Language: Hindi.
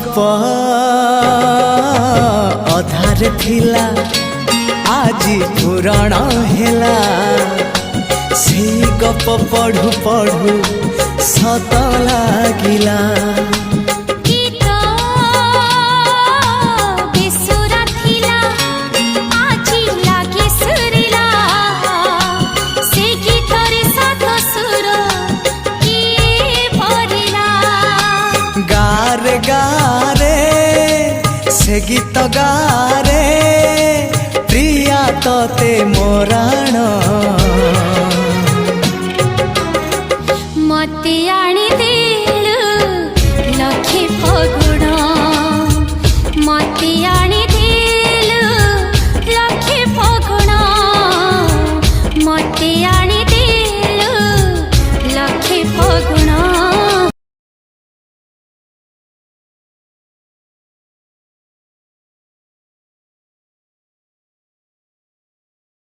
गप अधार थिला आजी पुराण हेला से गप पढ़ु पढ़ु सत लागिला गारे गारे से गीत गारे प्रिया तोते मोराण